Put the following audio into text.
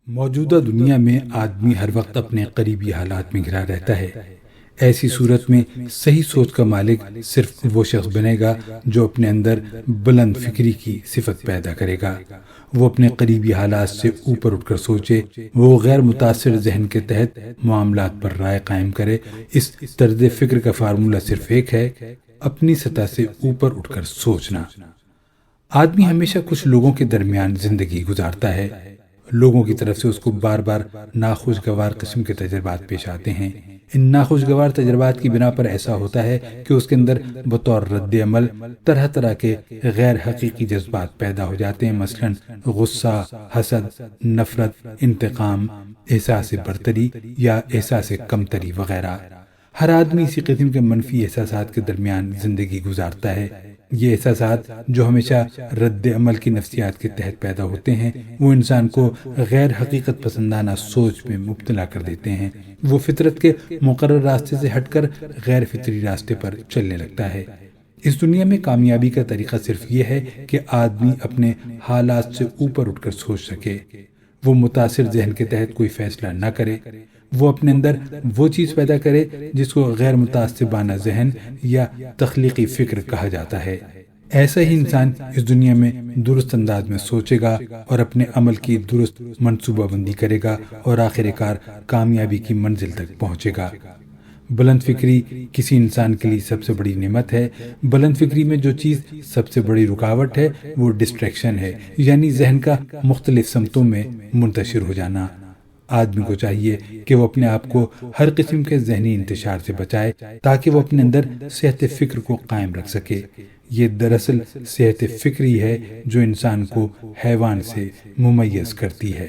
موجودہ دنیا میں آدمی ہر وقت اپنے قریبی حالات میں گھرا رہتا ہے۔ ایسی صورت میں صحیح سوچ کا مالک صرف وہ شخص بنے گا جو اپنے اندر بلند فکری کی صفت پیدا کرے گا۔ وہ اپنے قریبی حالات سے اوپر اٹھ کر سوچے، وہ غیر متاثر ذہن کے تحت معاملات پر رائے قائم کرے۔ اس طرز فکر کا فارمولہ صرف ایک ہے: اپنی سطح سے اوپر اٹھ کر سوچنا۔ آدمی ہمیشہ کچھ لوگوں کے درمیان زندگی گزارتا ہے۔ لوگوں کی طرف سے اس کو بار بار ناخوشگوار قسم کے تجربات پیش آتے ہیں۔ ان ناخوشگوار تجربات کی بنا پر ایسا ہوتا ہے کہ اس کے اندر بطور رد عمل طرح طرح کے غیر حقیقی جذبات پیدا ہو جاتے ہیں، مثلا غصہ، حسد، نفرت، انتقام، احساس برتری یا احساس کمتری وغیرہ۔ ہر آدمی اسی قسم کے منفی احساسات کے درمیان زندگی گزارتا ہے۔ یہ احساسات جو ہمیشہ رد عمل کی نفسیات کے تحت پیدا ہوتے ہیں، وہ انسان کو غیر حقیقت پسندانہ سوچ میں مبتلا کر دیتے ہیں۔ وہ فطرت کے مقرر راستے سے ہٹ کر غیر فطری راستے پر چلنے لگتا ہے۔ اس دنیا میں کامیابی کا طریقہ صرف یہ ہے کہ آدمی اپنے حالات سے اوپر اٹھ کر سوچ سکے۔ وہ متاثر ذہن کے تحت کوئی فیصلہ نہ کرے۔ وہ اپنے اندر وہ چیز پیدا کرے جس کو غیر متعصبانہ ذہن یا تخلیقی فکر کہا جاتا ہے۔ ایسا ہی انسان اس دنیا میں درست انداز میں سوچے گا اور اپنے عمل کی درست منصوبہ بندی کرے گا اور آخر کار کامیابی کی منزل تک پہنچے گا۔ بلند فکری کسی انسان کے لیے سب سے بڑی نعمت ہے۔ بلند فکری میں جو چیز سب سے بڑی رکاوٹ ہے وہ ڈسٹریکشن ہے، یعنی ذہن کا مختلف سمتوں میں منتشر ہو جانا۔ آدمی کو چاہیے کہ وہ اپنے آپ کو ہر قسم کے ذہنی انتشار سے بچائے تاکہ وہ اپنے اندر صحت فکر کو قائم رکھ سکے۔ یہ دراصل صحت فکری ہے جو انسان کو حیوان سے ممیز کرتی ہے۔